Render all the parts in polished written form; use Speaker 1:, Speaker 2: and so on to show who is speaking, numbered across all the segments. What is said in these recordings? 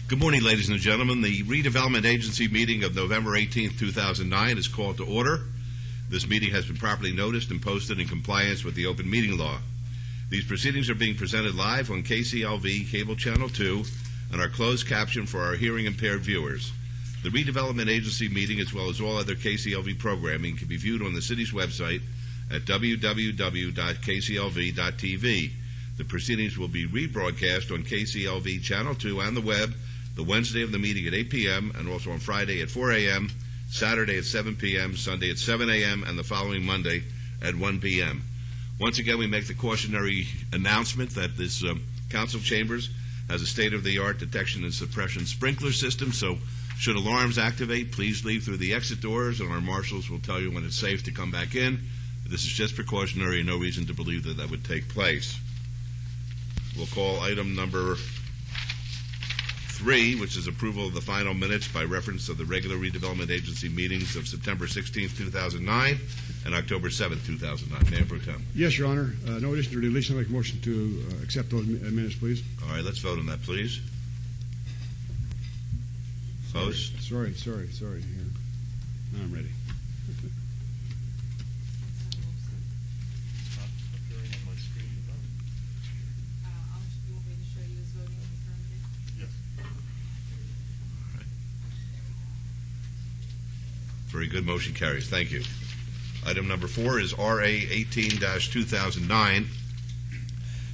Speaker 1: Good morning, ladies and gentlemen. The Redevelopment Agency meeting of November 18, 2009 is called to order. This meeting has been properly noticed and posted in compliance with the open meeting law. These proceedings are being presented live on KCLV Cable Channel 2 and are closed captioned for our hearing impaired viewers. The Redevelopment Agency meeting, as well as all other KCLV programming, can be viewed on the city's website at www.kclv.tv. The proceedings will be rebroadcast on KCLV Channel 2 and the web the Wednesday of the meeting at 8 p.m. and also on Friday at 4 a.m., Saturday at 7 p.m., Sunday at 7 a.m., and the following Monday at 1 p.m. Once again, we make the cautionary announcement that this council chambers has a state-of-the-art detection and suppression sprinkler system, so should alarms activate, please leave through the exit doors, and our marshals will tell you when it's safe to come back in. This is just precautionary, no reason to believe that that would take place. We'll call item number 3, which is approval of the final minutes by reference to the regular Redevelopment Agency meetings of September 16, 2009 and October 7, 2009. Mayor Pro Tem.
Speaker 2: Yes, Your Honor. No addition to deletion. I'll make a motion to accept those minutes, please.
Speaker 1: All right, let's vote on that, please. Opposed?
Speaker 2: Sorry. Here. Now I'm ready.
Speaker 1: Very good. Motion carries. Thank you. Item number 4 is RA 18-2009.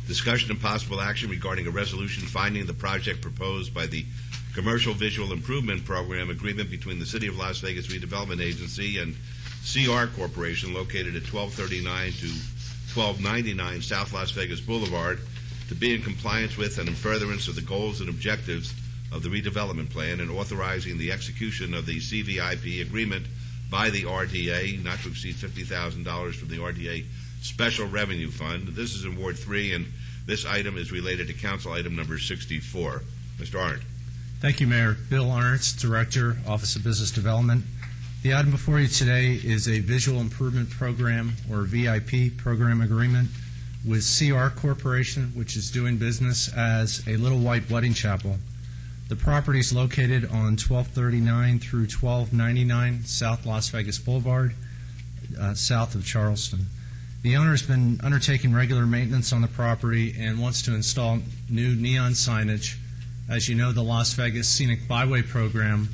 Speaker 1: Discussion and possible action regarding a resolution finding the project proposed by the Commercial Visual Improvement Program agreement between the City of Las Vegas Redevelopment Agency and CR Corporation located at 1239 to 1299 South Las Vegas Boulevard to be in compliance with and in furtherance of the goals and objectives of the redevelopment plan and authorizing the execution of the CVIP agreement by the RDA, not to exceed $50,000 from the RDA Special Revenue Fund. This is in Ward 3, and this item is related to Council Item number 64. Mr. Arndt.
Speaker 3: Thank you, Mayor. Bill Arndt, Director, Office of Business Development. The item before you today is a Visual Improvement Program, or VIP program agreement, with CR Corporation, which is doing business as a Little White Wedding Chapel. The property is located on 1239 through 1299 South Las Vegas Boulevard, south of Charleston. The owner has been undertaking regular maintenance on the property and wants to install new neon signage. As you know, the Las Vegas Scenic Byway program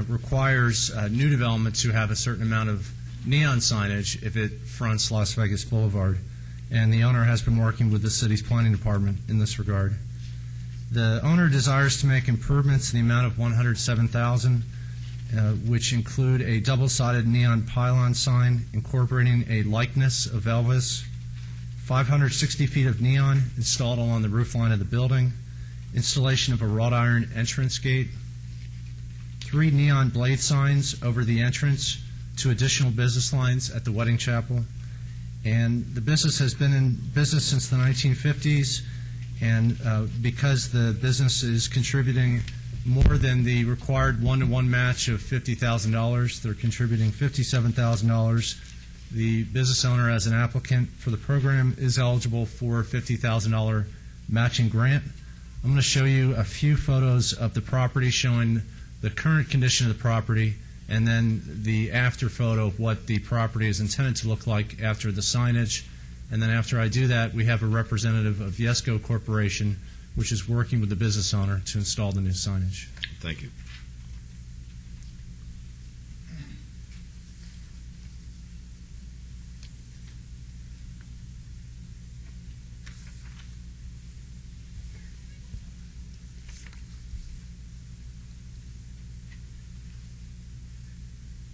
Speaker 3: requires new development to have a certain amount of neon signage if it fronts Las Vegas Boulevard. And the owner has been working with the city's planning department in this regard. The owner desires to make improvements in the amount of $107,000, which include a double-sided neon pylon sign incorporating a likeness of Elvis, 560 feet of neon installed along the roofline of the building, installation of a wrought iron entrance gate, 3 neon blade signs over the entrance, 2 additional business lines at the wedding chapel. And the business has been in business since the 1950s. And because the business is contributing more than the required one-to-one match of $50,000, they're contributing $57,000. The business owner, as an applicant for the program, is eligible for a $50,000 matching grant. I'm going to show you a few photos of the property showing the current condition of the property and then the after photo of what the property is intended to look like after the signage. And then after I do that, we have a representative of Yesco Corporation, which is working with the business owner to install the new signage.
Speaker 1: Thank you.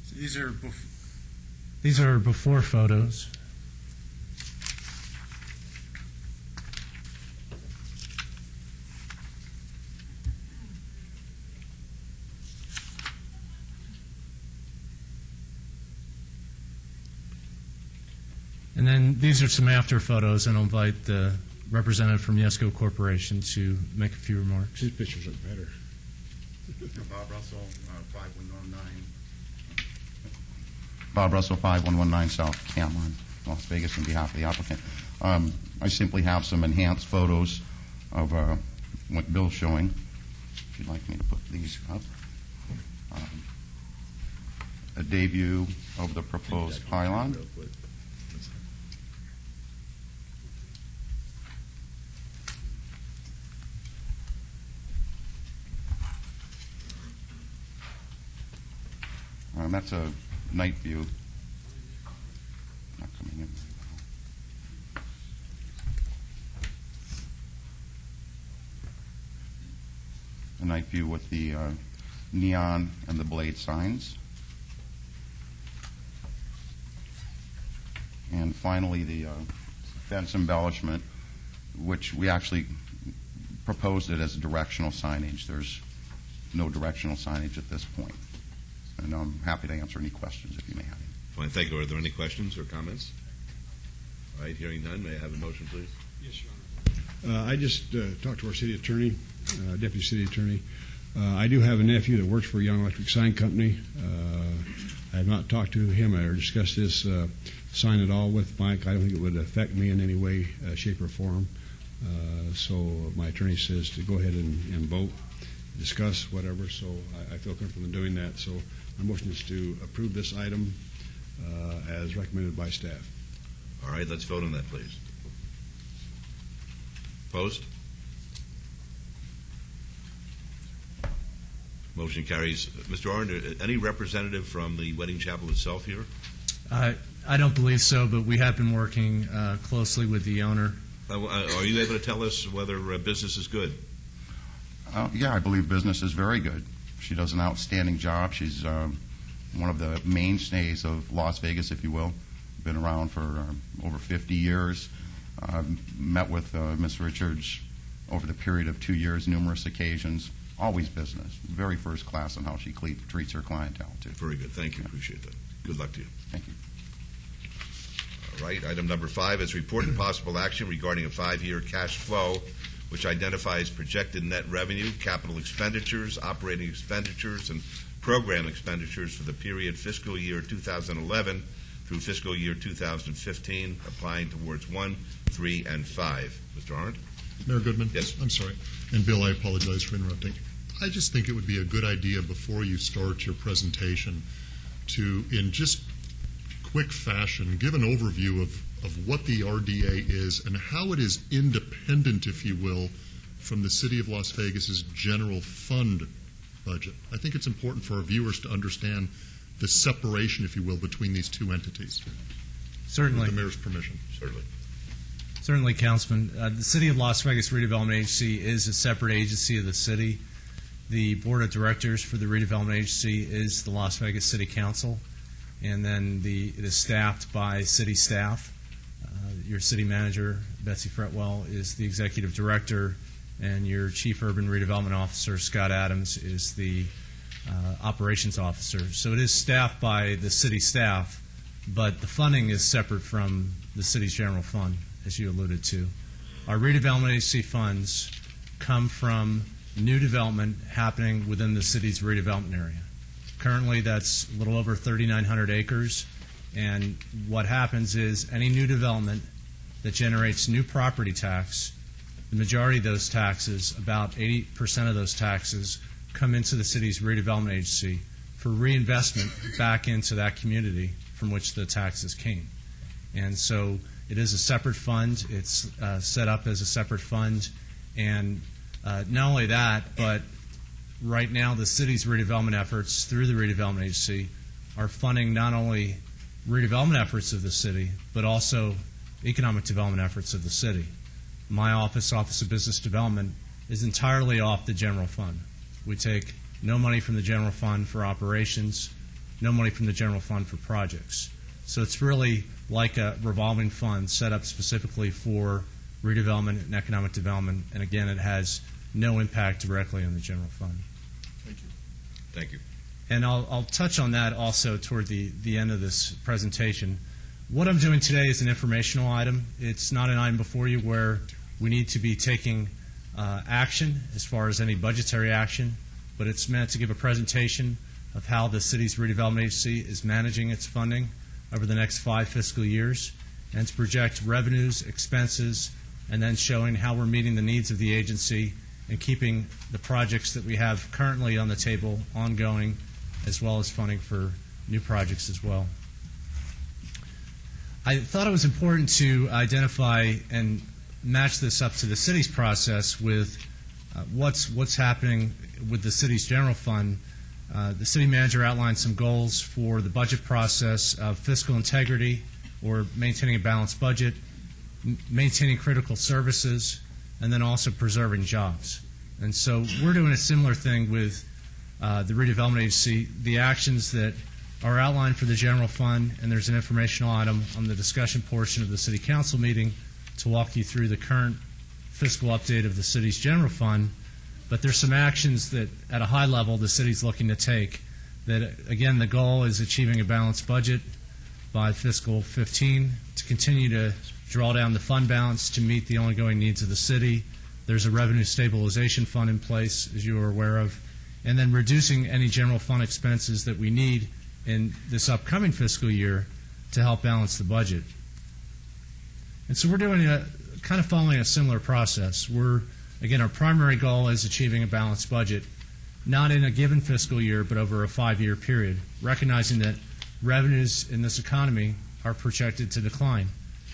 Speaker 3: So these are before photos. And then these are some after photos, and I'll invite the representative from Yesco Corporation to make a few remarks.
Speaker 2: These pictures look better.
Speaker 4: Bob Russell, 5119. Bob Russell, 5119 South Cameron, Las Vegas, on behalf of the applicant. I simply have some enhanced photos of what Bill's showing. if you'd like me to put these up. A debut of the proposed pylon. That's a night view. Not coming in very well. A night view with the neon and the blade signs. And finally, the fence embellishment, which we actually proposed it as directional signage. There's no directional signage at this point. And I'm happy to answer any questions if you may have any.
Speaker 1: Fine, thank you. Are there any questions or comments? All right, hearing none, may I have a motion, please?
Speaker 2: Yes, Your Honor. I just talked to our city attorney, deputy city attorney. I do have a nephew that works for a Young Electric Sign Company. I have not talked to him or discussed this sign at all with Mike. I don't think it would affect me in any way, shape, or form. So my attorney says to go ahead and vote, discuss, whatever. So I feel comfortable in doing that. So my motion is to approve this item as recommended by staff.
Speaker 1: All right, let's vote on that, please. Opposed? Motion carries. Mr. Arndt, any representative from the wedding chapel itself here?
Speaker 3: I don't believe so, but we have been working closely with the owner.
Speaker 1: Are you able to tell us whether business is good?
Speaker 4: Yeah, I believe business is very good. She does an outstanding job. She's one of the mainstays of Las Vegas, if you will. Been around for over 50 years. Met with Ms. Richards over the period of 2 years, numerous occasions. Always business. Very first class in how she treats her clientele, too.
Speaker 1: Very good. Thank you. Appreciate that. Good luck to you.
Speaker 4: Thank you.
Speaker 1: All right. Item number 5 is report and possible action regarding a 5-year cash flow, which identifies projected net revenue, capital expenditures, operating expenditures, and program expenditures for the period fiscal year 2011 through fiscal year 2015, applying towards 1, 3, and 5. Mr. Arndt?
Speaker 5: Mayor Goodman?
Speaker 1: Yes.
Speaker 5: I'm sorry. And Bill, I apologize for interrupting. I just think it would be a good idea before you start your presentation to, in just quick fashion, give an overview of what the RDA is and how it is independent, if you will, from the City of Las Vegas's general fund budget. I think it's important for our viewers to understand the separation, if you will, between these two entities.
Speaker 3: Certainly.
Speaker 5: With the mayor's permission.
Speaker 1: Certainly.
Speaker 3: Certainly, Councilman. The City of Las Vegas Redevelopment Agency is a separate agency of the city. The Board of Directors for the Redevelopment Agency is the Las Vegas City Council, and then it is staffed by city staff. Your city manager, Betsy Fretwell, is the executive director, and your chief urban redevelopment officer, Scott Adams, is the operations officer. So it is staffed by the city staff, but the funding is separate from the city's general fund, as you alluded to. Our redevelopment agency funds come from new development happening within the city's redevelopment area. Currently, that's a little over 3,900 acres, and what happens is any new development that generates new property tax, the majority of those taxes, about 80% of those taxes, come into the city's redevelopment agency for reinvestment back into that community from which the taxes came. And so it is a separate fund. It's set up as a separate fund. And not only that, but right now the city's redevelopment efforts through the redevelopment agency are funding not only redevelopment efforts of the city, but also economic development efforts of the city. My office, Office of Business Development, is entirely off the general fund. We take no money from the general fund for operations, no money from the general fund for projects. So it's really like a revolving fund set up specifically for redevelopment and economic development, and again, it has no impact directly on the general fund.
Speaker 5: Thank you.
Speaker 1: Thank you.
Speaker 3: And I'll touch on that also toward the end of this presentation. What I'm doing today is an informational item. It's not an item before you where we need to be taking action as far as any budgetary action, but it's meant to give a presentation of how the city's redevelopment agency is managing its funding over the next 5 fiscal years, and to project revenues, expenses, and then showing how we're meeting the needs of the agency and keeping the projects that we have currently on the table ongoing, as well as funding for new projects as well. I thought it was important to identify and match this up to the city's process with what's happening with the city's general fund. The city manager outlined some goals for the budget process of fiscal integrity, or maintaining a balanced budget, maintaining critical services, and then also preserving jobs. And so we're doing a similar thing with the redevelopment agency. The actions that are outlined for the general fund, and there's an informational item on the discussion portion of the city council meeting to walk you through the current fiscal update of the city's general fund. But there's some actions that, at a high level, the city's looking to take. That, again, the goal is achieving a balanced budget by fiscal 15, to continue to draw down the fund balance to meet the ongoing needs of the city. There's a revenue stabilization fund in place, as you are aware of, and then reducing any general fund expenses that we need in this upcoming fiscal year to help balance the budget. And so we're doing kind of following a similar process. Again, our primary goal is achieving a balanced budget, not in a given fiscal year, but over a 5-year period, recognizing that revenues in this economy are projected to decline.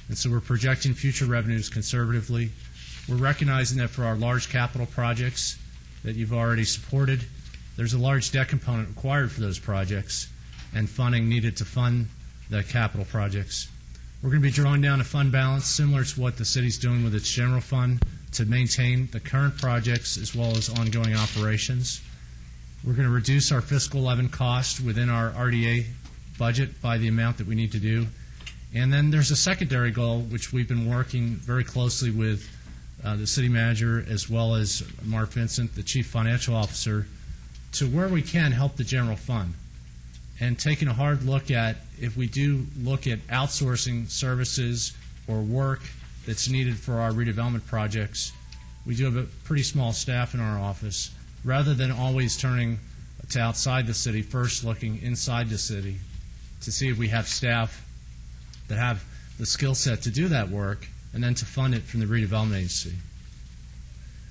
Speaker 3: And so we're projecting future revenues conservatively. We're recognizing that for our large capital projects that you've already supported, there's a large debt component required for those projects and funding needed to fund the capital projects. We're going to be drawing down a fund balance similar to what the city's doing with its general fund to maintain the current projects as well as ongoing operations. We're going to reduce our fiscal 11 cost within our RDA budget by the amount that we need to do. And then there's a secondary goal, which we've been working very closely with the city manager as well as Mark Vincent, the chief financial officer, to where we can help the general fund. And taking a hard look at, if we do look at outsourcing services or work that's needed for our redevelopment projects, we do have a pretty small staff in our office. Rather than always turning to outside the city, first looking inside the city to see if we have staff that have the skill set to do that work, and then to fund it from the redevelopment agency.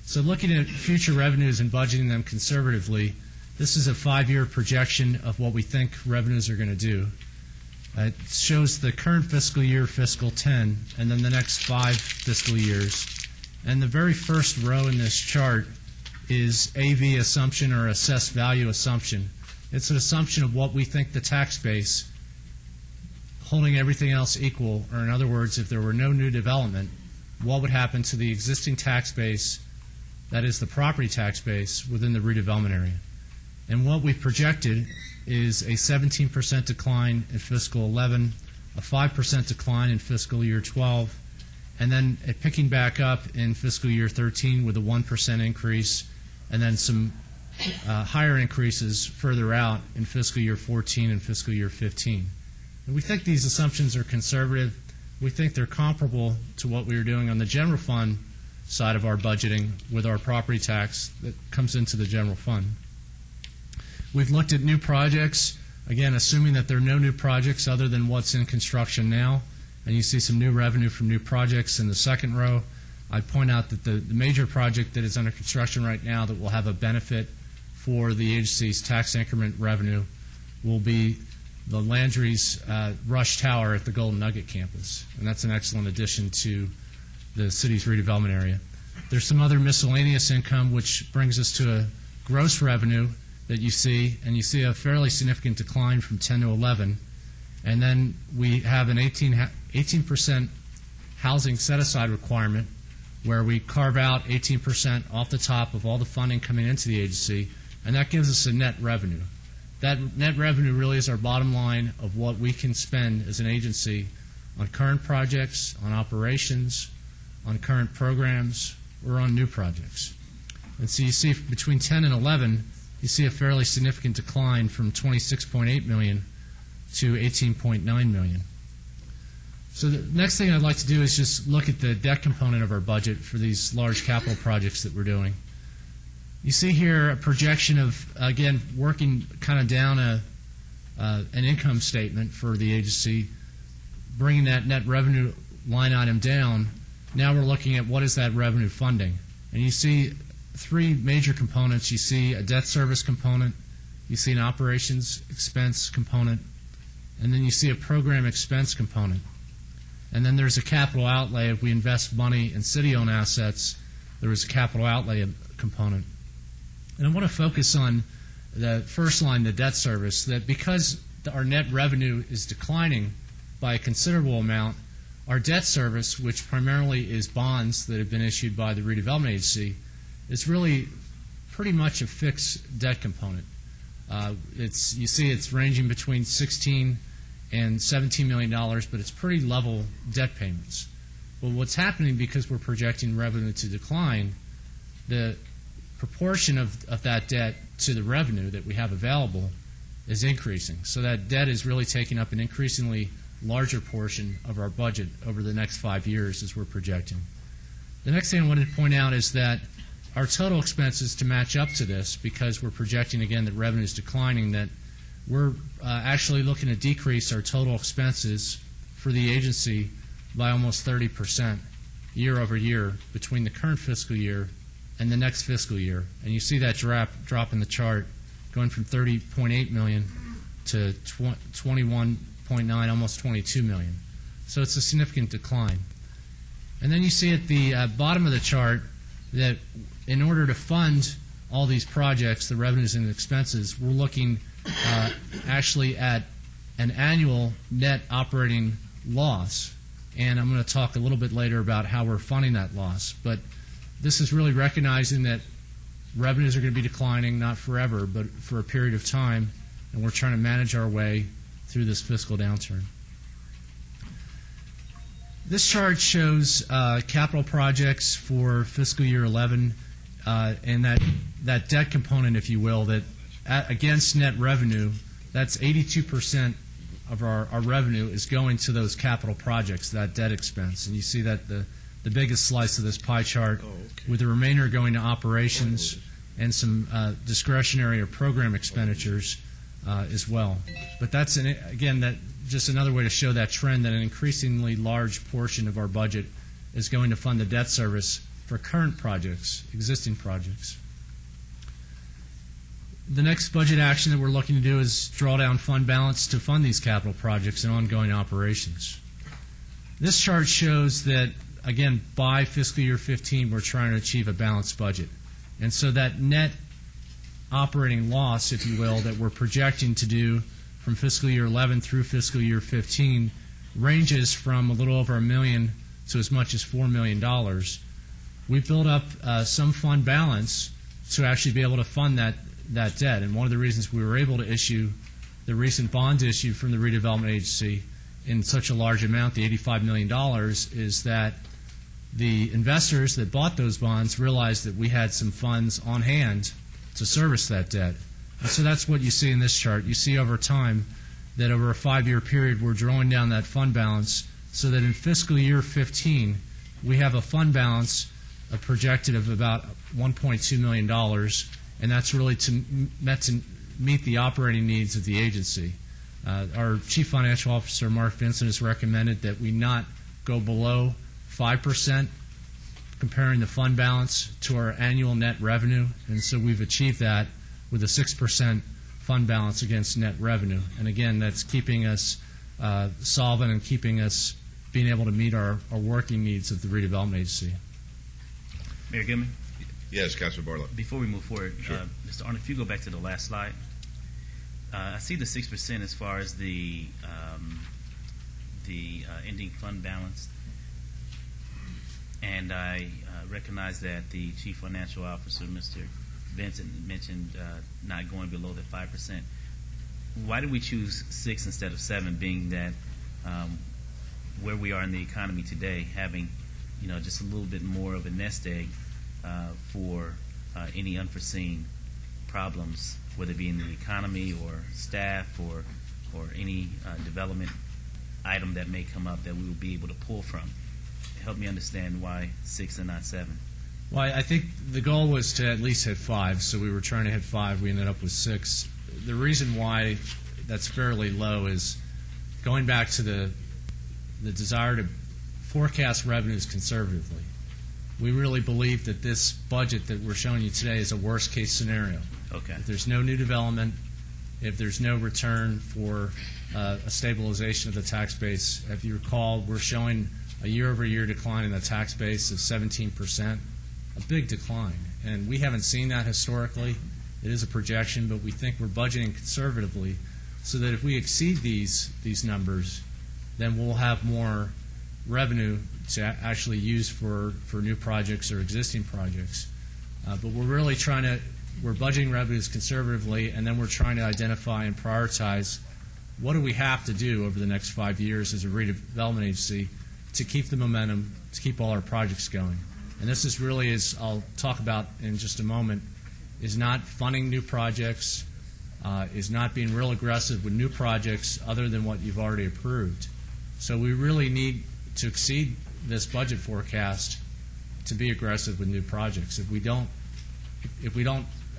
Speaker 3: So looking at future revenues and budgeting them conservatively, this is a 5-year projection of what we think revenues are going to do. It shows the current fiscal year, fiscal 10, and then the next 5 fiscal years. And the very first row in this chart is AV assumption, or assessed value assumption. It's an assumption of what we think the tax base, holding everything else equal, or in other words, if there were no new development, what would happen to the existing tax base, that is the property tax base, within the redevelopment area. And what we projected is a 17% decline in fiscal 11, a 5% decline in fiscal year 12, and then it picking back up in fiscal year 13 with a 1% increase, and then some higher increases further out in fiscal year 14 and fiscal year 15. And we think these assumptions are conservative. We think they're comparable to what we were doing on the general fund side of our budgeting with our property tax that comes into the general fund. We've looked at new projects, again, assuming that there are no new projects other than what's in construction now, and you see some new revenue from new projects in the second row. I'd point out that the major project that is under construction right now that will have a benefit for the agency's tax increment revenue will be the Landry's Rush Tower at the Golden Nugget campus, and that's an excellent addition to the city's redevelopment area. There's some other miscellaneous income, which brings us to a gross revenue that you see, and you see a fairly significant decline from 10 to 11. And then we have an 18% housing set-aside requirement where we carve out 18% off the top of all the funding coming into the agency, and that gives us a net revenue. That net revenue really is our bottom line of what we can spend as an agency on current projects, on operations, on current programs, or on new projects. And so you see between 10 and 11, you see a fairly significant decline from $26.8 million to $18.9 million. So the next thing I'd like to do is just look at the debt component of our budget for these large capital projects that we're doing. You see here a projection of, again, working kind of down an income statement for the agency, bringing that net revenue line item down. Now we're looking at what is that revenue funding. And you see three major components. You see a debt service component, you see an operations expense component, and then you see a program expense component. And then there's a capital outlay. If we invest money in city-owned assets, there is a capital outlay component. And I want to focus on the first line, the debt service, that because our net revenue is declining by a considerable amount, our debt service, which primarily is bonds that have been issued by the Redevelopment Agency, is really pretty much a fixed debt component. You see it's ranging between $16 and $17 million, but it's pretty level debt payments. Well, what's happening, because we're projecting revenue to decline, the proportion of that debt to the revenue that we have available is increasing. So that debt is really taking up an increasingly larger portion of our budget over the next 5 years as we're projecting. The next thing I wanted to point out is that our total expenses to match up to this, because we're projecting again that revenue is declining, that we're actually looking to decrease our total expenses for the agency by almost 30% year over year between the current fiscal year and the next fiscal year. And you see that drop in the chart going from $30.8 million to 21.9, almost 22 million. So it's a significant decline. And then you see at the bottom of the chart that in order to fund all these projects, the revenues and expenses, we're looking actually at an annual net operating loss. And I'm going to talk a little bit later about how we're funding that loss. But this is really recognizing that revenues are going to be declining, not forever, but for a period of time, and we're trying to manage our way through this fiscal downturn. This chart shows capital projects for fiscal year 11, and that debt component, if you will, that against net revenue, that's 82% of our revenue is going to those capital projects, that debt expense. And you see that the biggest slice of this pie chart, with the remainder going to operations and some discretionary or program expenditures as well. But that's, again, just another way to show that trend, that an increasingly large portion of our budget is going to fund the debt service for current projects, existing projects. The next budget action that we're looking to do is draw down fund balance to fund these capital projects and ongoing operations. This chart shows that, again, by fiscal year 15, we're trying to achieve a balanced budget. And so that net operating loss, if you will, that we're projecting to do from fiscal year 11 through fiscal year 15 ranges from a little over $1 million to as much as $4 million. We built up some fund balance to actually be able to fund that debt. And one of the reasons we were able to issue the recent bond issue from the Redevelopment Agency in such a large amount, the $85 million, is that the investors that bought those bonds realized that we had some funds on hand to service that debt. And so that's what you see in this chart. You see over time that over a 5-year period we're drawing down that fund balance so that in fiscal year 15 we have a fund balance projected of about $1.2 million, and that's really meant to meet the operating needs of the agency. Our Chief Financial Officer, Mark Vincent, has recommended that we not go below 5% comparing the fund balance to our annual net revenue, and so we've achieved that with a 6% fund balance against net revenue. And again, that's keeping us solvent and keeping us being able to meet our working needs of the Redevelopment Agency.
Speaker 6: Mayor Gilman?
Speaker 1: Yes, Councilor Barlow.
Speaker 6: Before we move forward,
Speaker 1: Sure.
Speaker 6: Mr. Arnold, if you go back to the last slide, I see the 6% as far as the ending fund balance, and I recognize that the Chief Financial Officer, Mr. Vincent, mentioned not going below the 5%. Why did we choose 6 instead of 7, being that where we are in the economy today, having just a little bit more of a nest egg for any unforeseen problems, whether it be in the economy or staff or any development item that may come up that we will be able to pull from. Help me understand why 6 and not 7.
Speaker 3: Well, I think the goal was to at least hit 5, so we were trying to hit 5. We ended up with 6. The reason why that's fairly low is going back to the desire to forecast revenues conservatively. we really believe that this budget that we're showing you today is a worst-case scenario.
Speaker 6: Okay.
Speaker 3: If there's no new development, if there's no return for a stabilization of the tax base, if you recall, we're showing a year-over-year decline in the tax base of 17%, a big decline. And we haven't seen that historically. It is a projection, but we think we're budgeting conservatively so that if we exceed these numbers, then we'll have more revenue to actually use for new projects or existing projects. But we're really we're budgeting revenues conservatively, and then we're trying to identify and prioritize what do we have to do over the next 5 years as a redevelopment agency to keep the momentum, to keep all our projects going. And this is really, as I'll talk about in just a moment, is not funding new projects, is not being real aggressive with new projects other than what you've already approved. So we really need to exceed this budget forecast to be aggressive with new projects. If we don't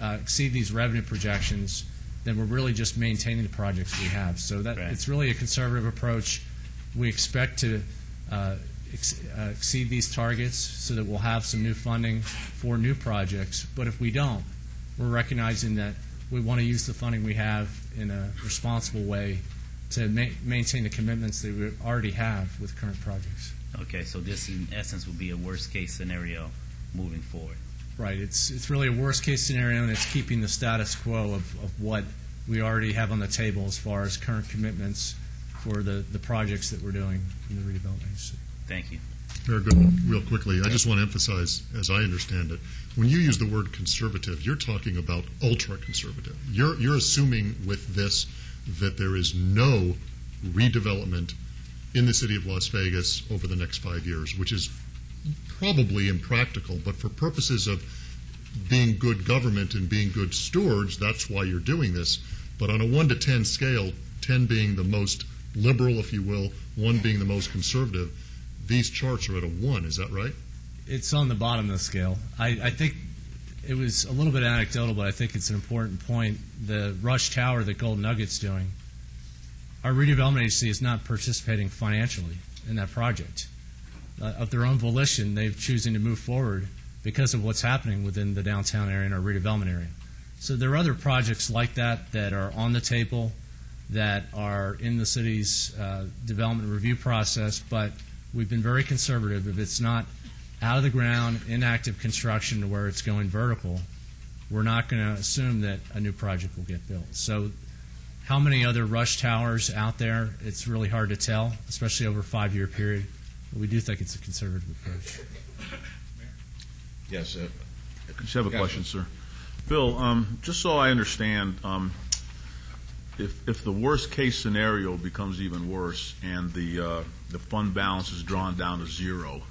Speaker 3: exceed these revenue projections, then we're really just maintaining the projects we have. So that it's really a conservative approach. We expect to exceed these targets so that we'll have some new funding for new projects. But if we don't, we're recognizing that we want to use the funding we have in a responsible way to maintain the commitments that we already have with current projects.
Speaker 6: Okay, so this in essence would be a worst-case scenario moving forward.
Speaker 3: Right. It's really a worst-case scenario, and it's keeping the status quo of what we already have on the table as far as current commitments for the projects that we're doing in the redevelopment agency.
Speaker 6: Thank you.
Speaker 5: Mayor Goodman, real quickly, I just want to emphasize, as I understand it, when you use the word conservative, you're talking about ultra-conservative. You're assuming with this that there is no redevelopment in the city of Las Vegas over the next 5 years, which is probably impractical, but for purposes of being good government and being good stewards, that's why you're doing this. But on a 1 to 10 scale, 10 being the most liberal, if you will, 1 being the most conservative, these charts are at a 1, is that right?
Speaker 3: It's on the bottom of the scale. I think it was a little bit anecdotal, but I think it's an important point. The Rush Tower that Gold Nugget's doing, our redevelopment agency is not participating financially in that project. Of their own volition, they've choosing to move forward because of what's happening within the downtown area and our redevelopment area. So there are other projects like that that are on the table, that are in the city's development review process, but we've been very conservative. If it's not out of the ground, in active construction to where it's going vertical, we're not going to assume that a new project will get built. So how many other Rush Towers out there, it's really hard to tell, especially over a 5-year period. But we do think it's a conservative approach.
Speaker 1: Yes.
Speaker 7: I just have a question, sir. Bill, just so I understand, if the worst case scenario becomes even worse and the fund balance is drawn down to zero,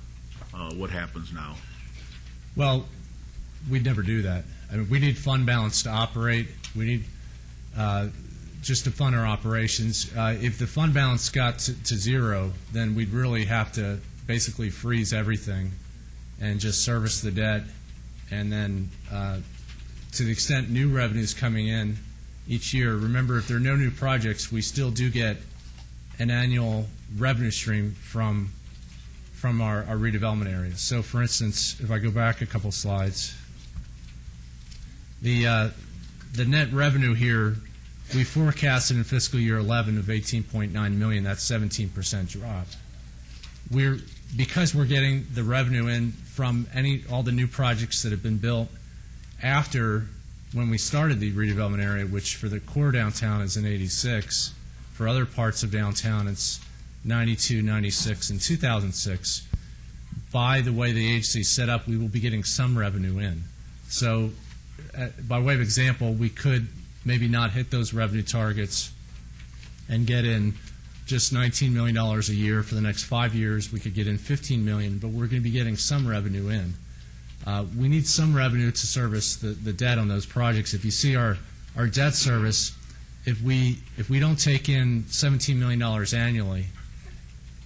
Speaker 7: what happens now?
Speaker 3: Well, we'd never do that. I mean, we need fund balance to operate. We need just to fund our operations. If the fund balance got to zero, then we'd really have to basically freeze everything and just service the debt. And then to the extent new revenues coming in each year, remember, if there are no new projects, we still do get an annual revenue stream from our redevelopment areas. So, for instance, if I go back a couple slides, the net revenue here, we forecasted in fiscal year 11 of 18.9 million. That's 17% drop. Because we're getting the revenue in from all the new projects that have been built after when we started the redevelopment area, which for the core downtown is in 86. For other parts of downtown, it's 92, 96, and 2006. By the way the agency is set up, we will be getting some revenue in. So, by way of example, we could maybe not hit those revenue targets and get in just $19 million a year for the next 5 years. We could get in $15 million, but we're going to be getting some revenue in. We need some revenue to service the debt on those projects. If you see our debt service, if we don't take in $17 million annually,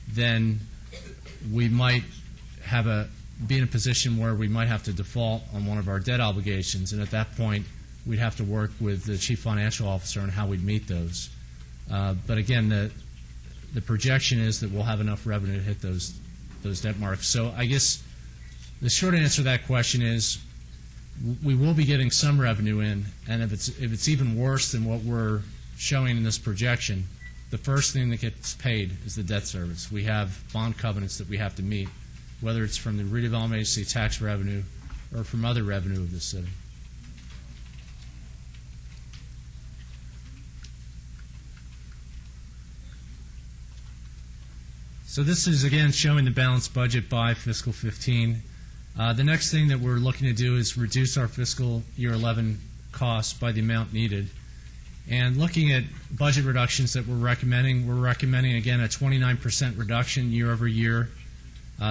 Speaker 3: then we might be in a position where we might have to default on one of our debt obligations, and at that point, we'd have to work with the chief financial officer on how we'd meet those. But again, the projection is that we'll have enough revenue to hit those debt marks. So I guess The short answer to that question is we will be getting some revenue in, and if it's even worse than what we're showing in this projection, the first thing that gets paid is the debt service. We have bond covenants that we have to meet, whether it's from the redevelopment agency tax revenue or from other revenue of the city. So this is, again, showing the balanced budget by fiscal 15. The next thing that we're looking to do is reduce our fiscal year 11 costs by the amount needed. And looking at budget reductions that we're recommending again a 29% reduction year over year.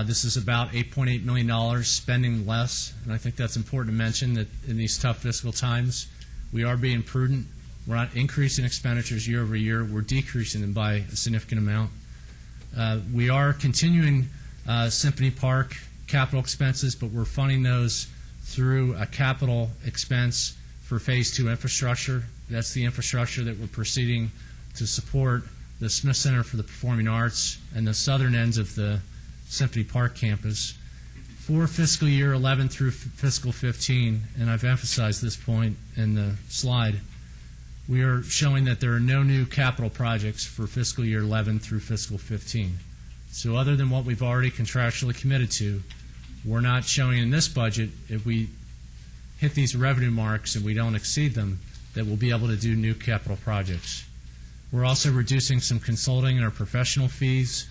Speaker 3: This is about $8.8 million spending less, and I think that's important to mention that in these tough fiscal times, we are being prudent. We're not increasing expenditures year over year. We're decreasing them by a significant amount. We are continuing Symphony Park capital expenses, but we're funding those through a capital expense for Phase 2 infrastructure. That's the infrastructure that we're proceeding to support the Smith Center for the Performing Arts and the southern ends of the Symphony Park campus. For fiscal year 11 through fiscal 15, and I've emphasized this point in the slide, we are showing that there are no new capital projects for fiscal year 11 through fiscal 15. So other than what we've already contractually committed to, we're not showing in this budget, if we hit these revenue marks and we don't exceed them, that we'll be able to do new capital projects. We're also reducing some consulting and our professional fees.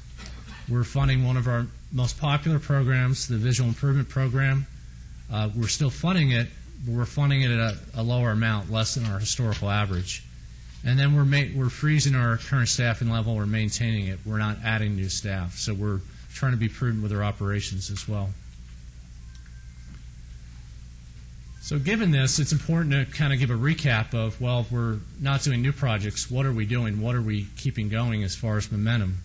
Speaker 3: We're funding one of our most popular programs, the Visual Improvement Program. We're still funding it, but we're funding it at a lower amount, less than our historical average. And then we're freezing our current staffing level. We're maintaining it. We're not adding new staff. So we're trying to be prudent with our operations as well. So given this, it's important to kind of give a recap of, well, if we're not doing new projects, what are we doing? What are we keeping going as far as momentum?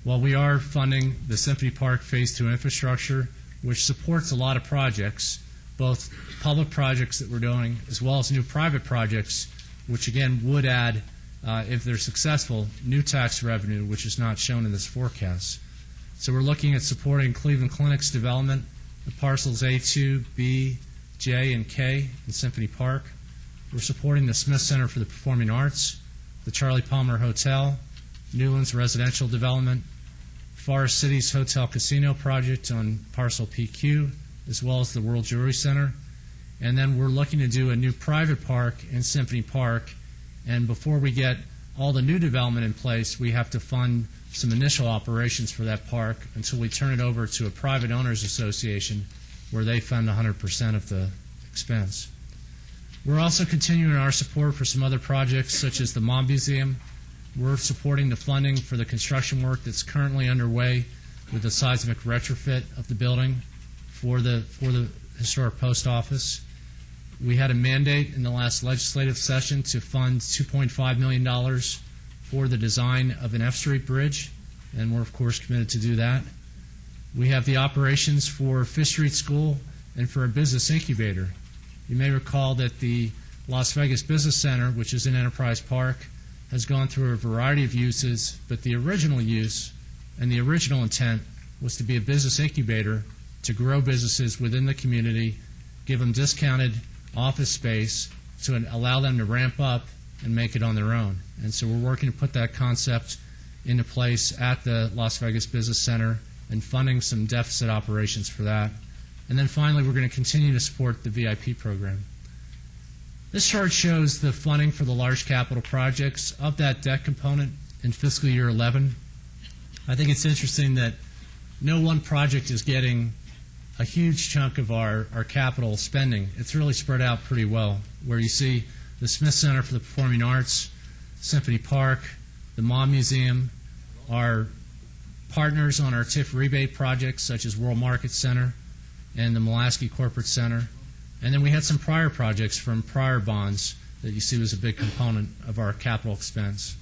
Speaker 3: Well, we are funding the Symphony Park Phase 2 infrastructure, which supports a lot of projects, both public projects that we're doing as well as new private projects, which again would add, if they're successful, new tax revenue, which is not shown in this forecast. So we're looking at supporting Cleveland Clinic's development of parcels A2, B, J, and K in Symphony Park. We're supporting the Smith Center for the Performing Arts, the Charlie Palmer Hotel, Newlands residential development, Forest City's Hotel Casino project on parcel PQ, as well as the World Jewelry Center. And then we're looking to do a new private park in Symphony Park. And before we get all the new development in place, we have to fund some initial operations for that park until we turn it over to a private owners association where they fund 100% of the expense. We're also continuing our support for some other projects, such as the Mob Museum. We're supporting the funding for the construction work that's currently underway with the seismic retrofit of the building for the historic post office. We had a mandate in the last legislative session to fund $2.5 million for the design of an F Street bridge, and we're, of course, committed to do that. We have the operations for Fish Street School and for a business incubator. You may recall that the Las Vegas Business Center, which is in Enterprise Park, has gone through a variety of uses, but the original use and the original intent was to be a business incubator to grow businesses within the community, give them discounted office space to allow them to ramp up and make it on their own. And so we're working to put that concept into place at the Las Vegas Business Center and funding some deficit operations for that. And then finally, we're going to continue to support the VIP program. This chart shows the funding for the large capital projects of that debt component in fiscal year 11. I think it's interesting that no one project is getting a huge chunk of our capital spending. It's really spread out pretty well, where you see the Smith Center for the Performing Arts, Symphony Park, the Mob Museum, our partners on our TIF rebate projects such as World Market Center and the Mulaski Corporate Center. And then we had some prior projects from prior bonds that you see was a big component of our capital expense.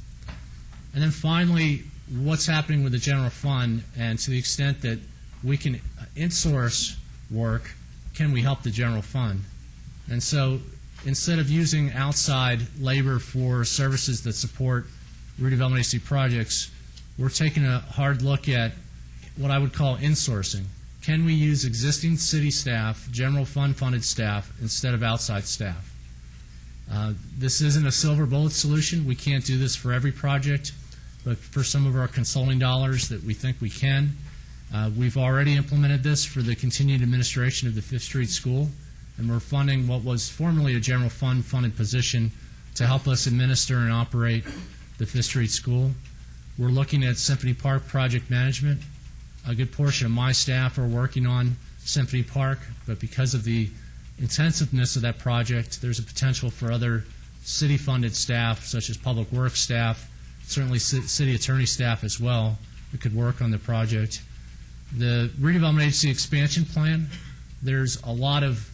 Speaker 3: And then finally, what's happening with the general fund, and to the extent that we can insource work, can we help the general fund? And so instead of using outside labor for services that support redevelopment agency projects, we're taking a hard look at what I would call insourcing. can we use existing city staff, general fund funded staff, instead of outside staff? This isn't a silver bullet solution. We can't do this for every project, but for some of our consulting dollars that we think we can. We've already implemented this for the continued administration of the Fifth Street School, and we're funding what was formerly a general fund funded position to help us administer and operate the Fifth Street School. We're looking at Symphony Park project management. A good portion of my staff are working on Symphony Park, but because of the intensiveness of that project, there's a potential for other city-funded staff, such as public works staff, certainly city attorney staff as well, that could work on the project. The redevelopment agency expansion plan, there's a lot of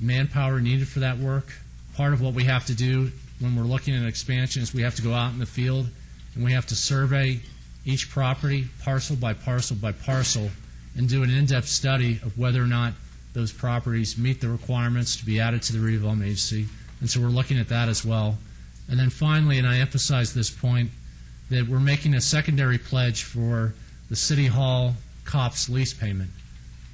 Speaker 3: manpower needed for that work. Part of what we have to do when we're looking at expansion is we have to go out in the field and we have to survey each property parcel by parcel by parcel and do an in-depth study of whether or not those properties meet the requirements to be added to the redevelopment agency. And so we're looking at that as well. And then finally, and I emphasize this point, that we're making a secondary pledge for the City Hall COPS lease payment.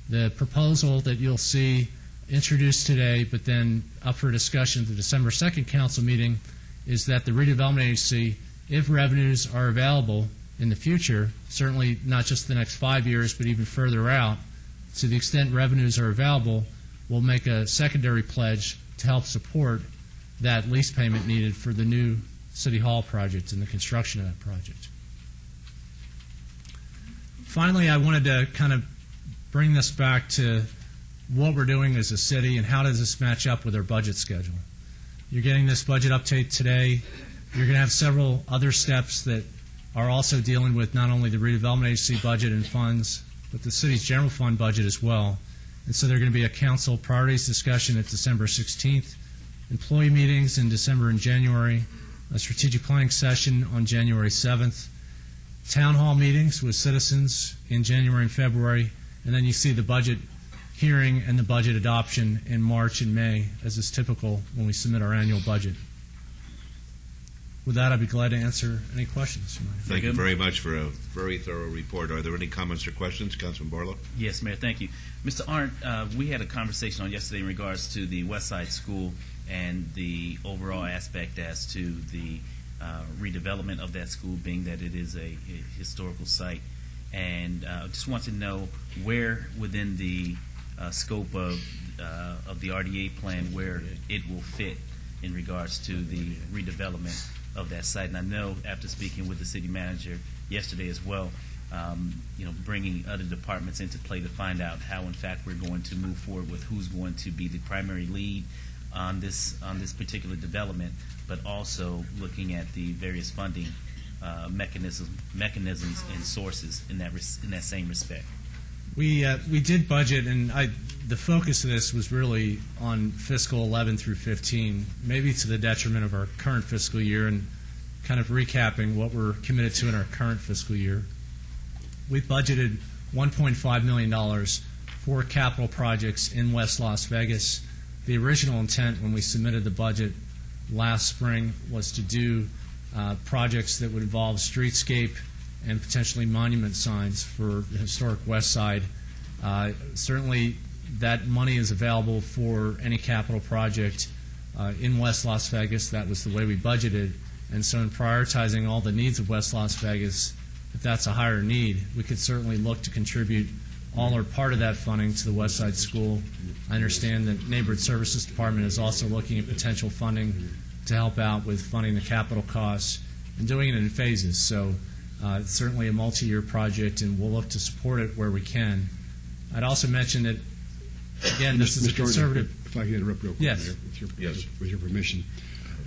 Speaker 3: The proposal that you'll see introduced today, but then up for discussion at the December 2nd council meeting, is that the redevelopment agency, if revenues are available in the future, certainly not just the next 5 years, but even further out, to the extent revenues are available, we'll make a secondary pledge to help support that lease payment needed for the new City Hall project and the construction of that project. Finally, I wanted to kind of bring this back to what we're doing as a city and how does this match up with our budget schedule. You're getting this budget update today. You're going to have several other steps that are also dealing with not only the redevelopment agency budget and funds, but the city's general fund budget as well. And so there's going to be a council priorities discussion at December 16th, employee meetings in December and January, a strategic planning session on January 7th, town hall meetings with citizens in January and February, and then you see the budget hearing and the budget adoption in March and May, as is typical when we submit our annual budget. With that, I'd be glad to answer any questions you might have.
Speaker 1: Thank you very much for a very thorough report. Are there any comments or questions? Councilman Barlow?
Speaker 6: Yes, Mayor, thank you. Mr. Arndt, we had a conversation on yesterday in regards to the West Side School and the overall aspect as to the redevelopment of that school, being that it is a historical site. And just want to know where within the scope of the RDA plan where it will fit in regards to the redevelopment of that site. And I know after speaking with the city manager yesterday as well, bringing other departments into play to find out how, in fact, we're going to move forward with who's going to be the primary lead on this particular development, but also looking at the various funding mechanisms and sources in that same respect.
Speaker 3: We did budget, and the focus of this was really on fiscal 11 through 15, maybe to the detriment of our current fiscal year, and kind of recapping what we're committed to in our current fiscal year. We budgeted $1.5 million for capital projects in West Las Vegas. The original intent when we submitted the budget last spring was to do projects that would involve streetscape and potentially monument signs for the historic West Side. Certainly that money is available for any capital project in West Las Vegas. That was the way we budgeted. And so in prioritizing all the needs of West Las Vegas, if that's a higher need, we could certainly look to contribute all or part of that funding to the West Side School. I understand that Neighborhood Services Department is also looking at potential funding to help out with funding the capital costs and doing it in phases. So it's certainly a multi-year project, and we'll look to support it where we can. I'd also mention that, again, this is a conservative.
Speaker 2: If I can interrupt real quick,
Speaker 3: Yes.
Speaker 2: Mayor, with your permission.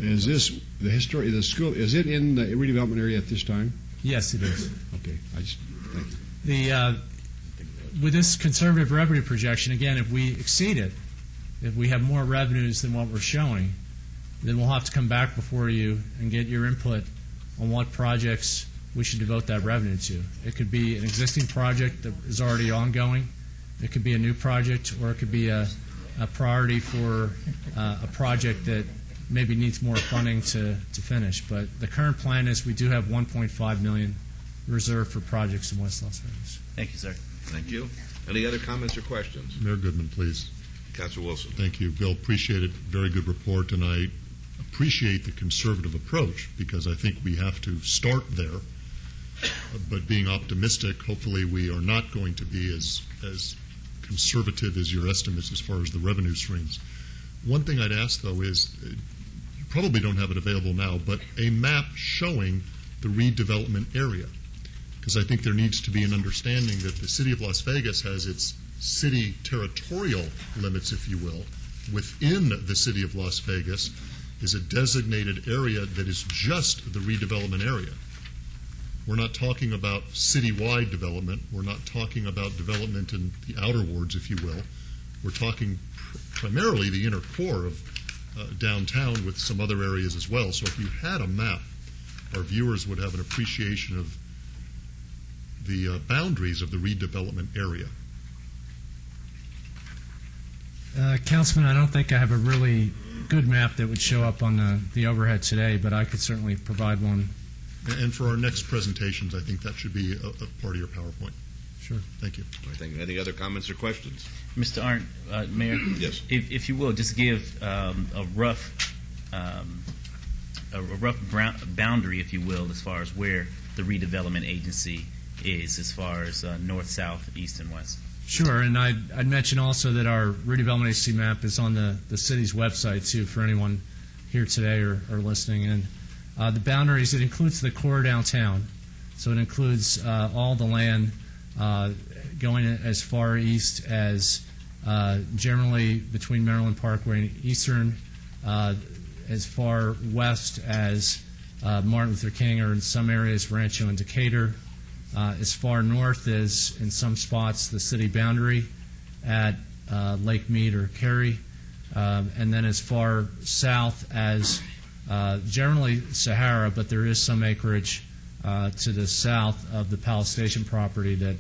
Speaker 2: Is this the school? Is it in the redevelopment area at this time?
Speaker 3: Yes, it is.
Speaker 2: Okay, thank you.
Speaker 3: With this conservative revenue projection, again, if we exceed it, if we have more revenues than what we're showing, then we'll have to come back before you and get your input on what projects we should devote that revenue to. It could be an existing project that is already ongoing. It could be a new project, or it could be a priority for a project that maybe needs more funding to finish. But the current plan is we do have $1.5 million reserved for projects in West Las Vegas.
Speaker 6: Thank you, sir.
Speaker 1: Thank you. Any other comments or questions?
Speaker 5: Mayor Goodman, please.
Speaker 1: Councilor Wilson.
Speaker 5: Thank you, Bill. Appreciate it. Very good report, and I appreciate the conservative approach because I think we have to start there. But being optimistic, hopefully we are not going to be as conservative as your estimates as far as the revenue streams. One thing I'd ask, though, is you probably don't have it available now, but a map showing the redevelopment area. Because I think there needs to be an understanding that the city of Las Vegas has its city territorial limits, if you will. Within the city of Las Vegas is a designated area that is just the redevelopment area. We're not talking about citywide development. We're not talking about development in the outer wards, if you will. We're talking primarily the inner core of downtown with some other areas as well. So if you had a map, our viewers would have an appreciation of the boundaries of the redevelopment area.
Speaker 3: Councilman, I don't think I have a really good map that would show up on the overhead today, but I could certainly provide one.
Speaker 5: And for our next presentations, I think that should be a part of your PowerPoint.
Speaker 3: Sure.
Speaker 5: Thank you.
Speaker 1: I think any other comments or questions?
Speaker 6: Mr. Arndt, Mayor,
Speaker 1: Yes.
Speaker 6: if you will, just give a rough boundary, if you will, as far as where the redevelopment agency is, as far as north, south, east, and west.
Speaker 3: Sure, and I'd mention also that our redevelopment agency map is on the city's website, too, for anyone here today or listening in. The boundaries, it includes the core downtown, so it includes all the land going as far east as generally between Maryland Parkway and Eastern, as far west as Martin Luther King, or in some areas Rancho and Decatur, as far north as, in some spots, the city boundary at Lake Mead or Cary, and then as far south as generally Sahara, but there is some acreage to the south of the Palace Station property that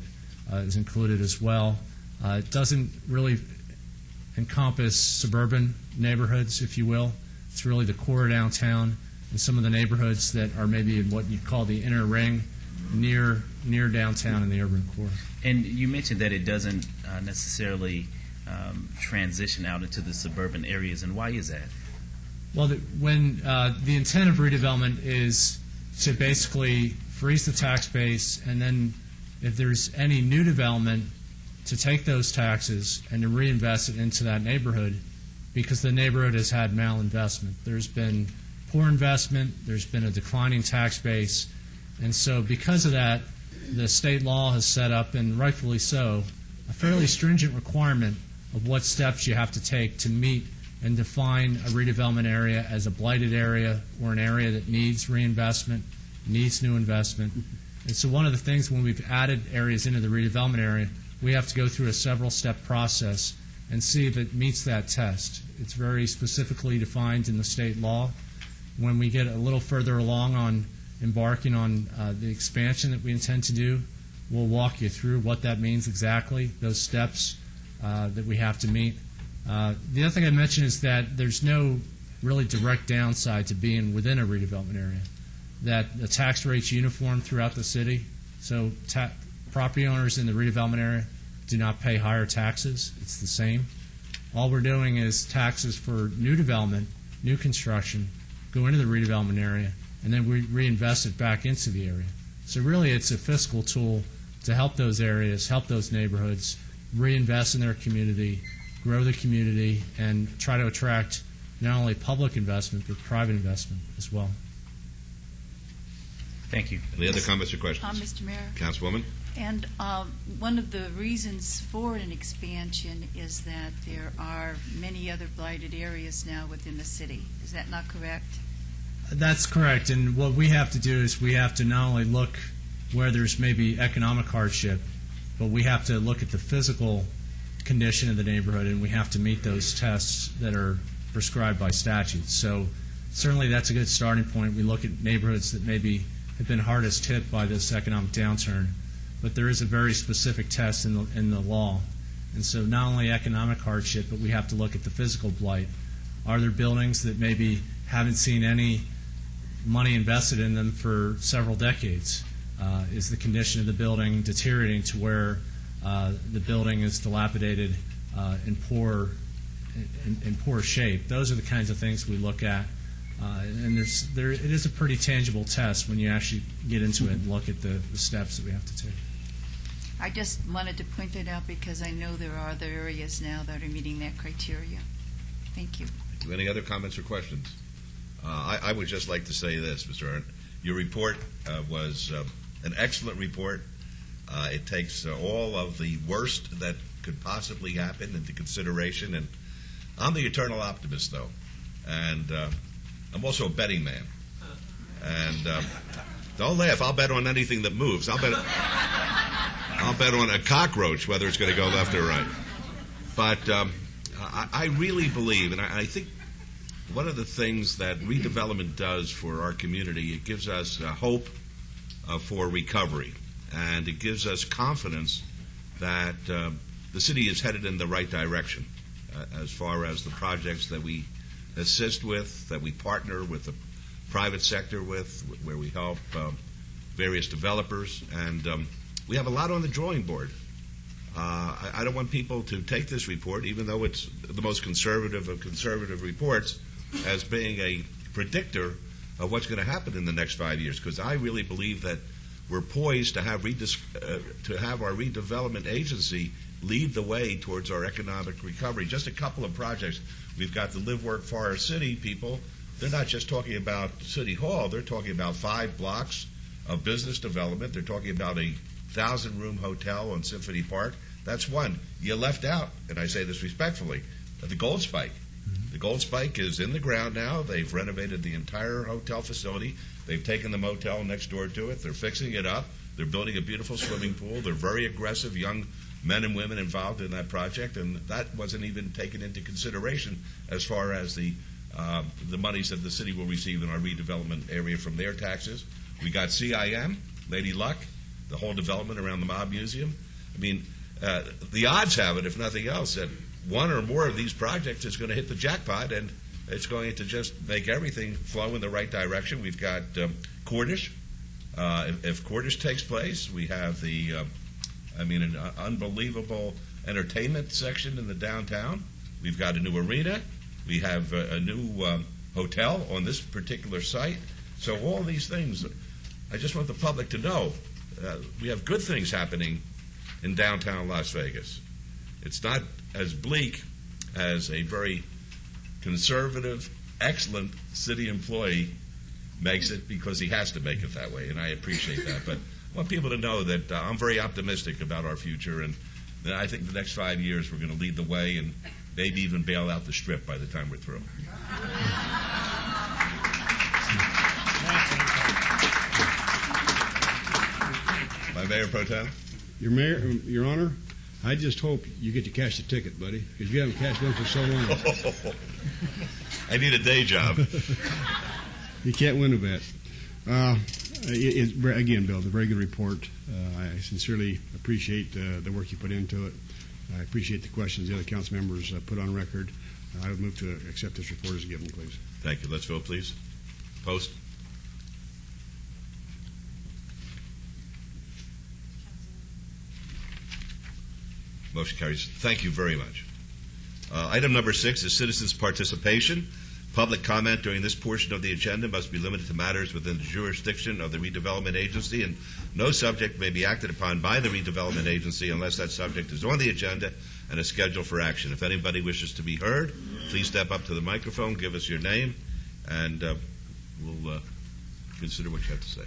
Speaker 3: is included as well. It doesn't really encompass suburban neighborhoods, if you will. It's really the core downtown and some of the neighborhoods that are maybe in what you'd call the inner ring, near downtown in the urban core.
Speaker 6: And you mentioned that it doesn't necessarily transition out into the suburban areas, and why is that?
Speaker 3: Well, when the intent of redevelopment is to basically freeze the tax base, and then if there's any new development, to take those taxes and to reinvest it into that neighborhood, because the neighborhood has had malinvestment. There's been poor investment, there's been a declining tax base, and so because of that, the state law has set up, and rightfully so, a fairly stringent requirement of what steps you have to take to meet and define a redevelopment area as a blighted area or an area that needs reinvestment, needs new investment. And so one of the things when we've added areas into the redevelopment area, we have to go through a several-step process and see if it meets that test. It's very specifically defined in the state law. When we get a little further along on embarking on the expansion that we intend to do, we'll walk you through what that means exactly, those steps that we have to meet. The other thing I mentioned is that there's no really direct downside to being within a redevelopment area, that the tax rate's uniform throughout the city, so property owners in the redevelopment area do not pay higher taxes. It's the same. All we're doing is taxes for new development, new construction, go into the redevelopment area, and then we reinvest it back into the area. So really it's a fiscal tool to help those areas, help those neighborhoods, reinvest in their community, grow the community, and try to attract not only public investment, but private investment as well.
Speaker 6: Thank you.
Speaker 1: Any other comments or questions?
Speaker 8: Mr. Mayor,
Speaker 1: Councilwoman?
Speaker 8: and one of the reasons for an expansion is that there are many other blighted areas now within the city. Is that not correct?
Speaker 3: That's correct, and what we have to do is we have to not only look where there's maybe economic hardship, but we have to look at the physical condition of the neighborhood, and we have to meet those tests that are prescribed by statute. So certainly that's a good starting point. We look at neighborhoods that maybe have been hardest hit by this economic downturn, but there is a very specific test in the law. And so not only economic hardship, but we have to look at the physical blight. Are there buildings that maybe haven't seen any money invested in them for several decades? Is the condition of the building deteriorating to where the building is dilapidated, in poor shape. Those are the kinds of things we look at. And it is a pretty tangible test when you actually get into it and look at the steps that we have to take.
Speaker 8: I just wanted to point that out because I know there are other areas now that are meeting that criteria. Thank you.
Speaker 1: Any other comments or questions? I would just like to say this, Mr. Arndt. Your report was an excellent report. It takes all of the worst that could possibly happen into consideration. And I'm the eternal optimist, though. And I'm also a betting man. And don't laugh. I'll bet on anything that moves. I'll bet on a cockroach, whether it's going to go left or right. But I really believe, and I think one of the things that redevelopment does for our community, it gives us hope for recovery, and it gives us confidence that the city is headed in the right direction as far as the projects that we assist with, that we partner with the private sector with, where we help various developers, and we have a lot on the drawing board. I don't want people to take this report, even though it's the most conservative of conservative reports, as being a predictor of what's going to happen in the next 5 years, because I really believe that we're poised to have our redevelopment agency lead the way towards our economic recovery. Just a couple of projects. We've got the Live, Work, Forest City people. They're not just talking about City Hall. They're talking about 5 blocks of business development. They're talking about a 1,000-room hotel on Symphony Park. That's one. You left out, and I say this respectfully, the Gold Spike. The Gold Spike is in the ground now. They've renovated the entire hotel facility. They've taken the motel next door to it. They're fixing it up. They're building a beautiful swimming pool. They're very aggressive young men and women involved in that project, and that wasn't even taken into consideration as far as the monies that the city will receive in our redevelopment area from their taxes. We got CIM, Lady Luck, the whole development around the Mob Museum. I mean, the odds have it, if nothing else, that one or more of these projects is going to hit the jackpot, and it's going to just make everything flow in the right direction. We've got Cordish. If Cordish takes place, we have an unbelievable entertainment section in the downtown. We've got a new arena. We have a new hotel on this particular site. So all these things, I just want the public to know, we have good things happening in downtown Las Vegas. It's not as bleak as a very conservative, excellent city employee makes it, because he has to make it that way, and I appreciate that. But I want people to know that I'm very optimistic about our future, and that I think the next 5 years we're going to lead the way and maybe even bail out the Strip by the time we're through. My Mayor Pro Tem?
Speaker 2: Your Honor, I just hope you get to cash the ticket, buddy, because you haven't cashed one for so long.
Speaker 1: I need a day job.
Speaker 2: You can't win a bet. Again, Bill, it's a very good report. I sincerely appreciate the work you put into it. I appreciate the questions the other council members put on record. I would move to accept this report as given, please.
Speaker 1: Thank you. Let's vote, please. Post. Motion carries. Thank you very much. Item number 6 is citizens' participation. Public comment during this portion of the agenda must be limited to matters within the jurisdiction of the redevelopment agency, and no subject may be acted upon by the redevelopment agency unless that subject is on the agenda and is scheduled for action. If anybody wishes to be heard, please step up to the microphone, give us your name, and we'll consider what you have to say.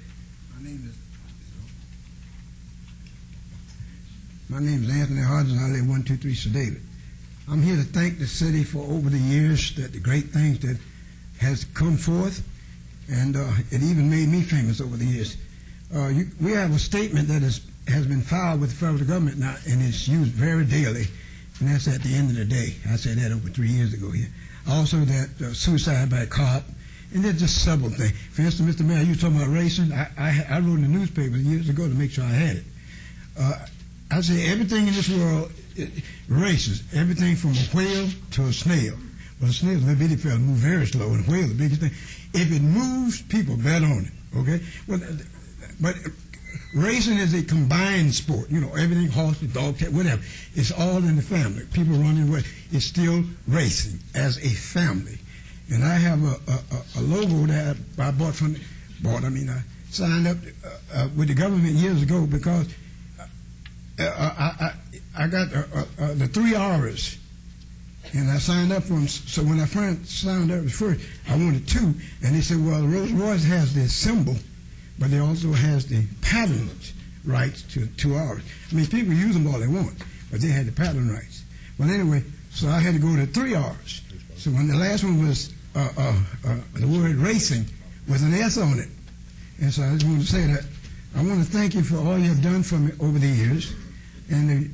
Speaker 9: My name is Anthony Hodges. I live 123 Sir David. I'm here to thank the city for over the years that the great things that has come forth, and it even made me famous over the years. We have a statement that has been filed with the federal government now, and it's used very daily, and that's at the end of the day. I said that over 3 years ago here. Also, that suicide by a cop, and there's just several things. For instance, Mr. Mayor, you were talking about racing. I wrote in the newspaper years ago to make sure I had it. I say everything in this world races, everything from a whale to a snail. Well, a snail's a little bitty fella, move very slow, and a whale's the biggest thing. If it moves, people bet on it, okay? Well, but racing is a combined sport. You know, everything, horse, dog, cat, whatever. It's all in the family. People running away. It's still racing as a family. And I have a logo that I bought I signed up with the government years ago because I got the 3 R's. And I signed up for them. So when I signed up first, I wanted 2. And they said, well, Rolls Royce has the symbol, but it also has the patent rights to 2 R's. I mean, people use them all they want, but they had the patent rights. Well, anyway, so I had to go to 3 R's. So when the last one was the word racing with an S on it. And so I just wanted to say that I want to thank you for all you have done for me over the years. And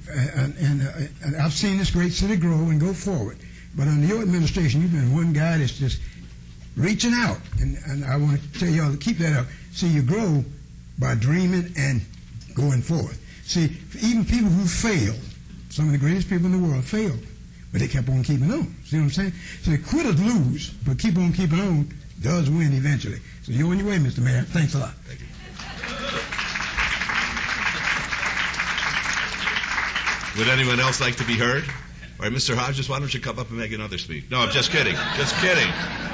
Speaker 9: I've seen this great city grow and go forward. But under your administration, you've been one guy that's just reaching out. And I want to tell y'all to keep that up. See, you grow by dreaming and going forth. See, even people who fail, some of the greatest people in the world failed, but they kept on keeping on. See what I'm saying? So quitters lose, but keep on keeping on does win eventually. So you're on your way, Mr. Mayor. Thanks a lot.
Speaker 1: Thank you. Would anyone else like to be heard? All right, Mr. Hodges, why don't you come up and make another speech? No, I'm just kidding. Just kidding.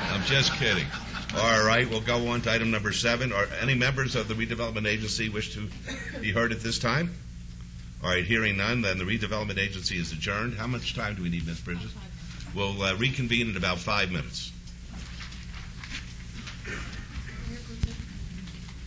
Speaker 1: I'm just kidding. All right, we'll go on to item number 7. Are any members of the Redevelopment Agency wish to be heard at this time? All right, hearing none, then the Redevelopment Agency is adjourned. How much time do we need, Ms. Bridges? We'll reconvene in about 5 minutes.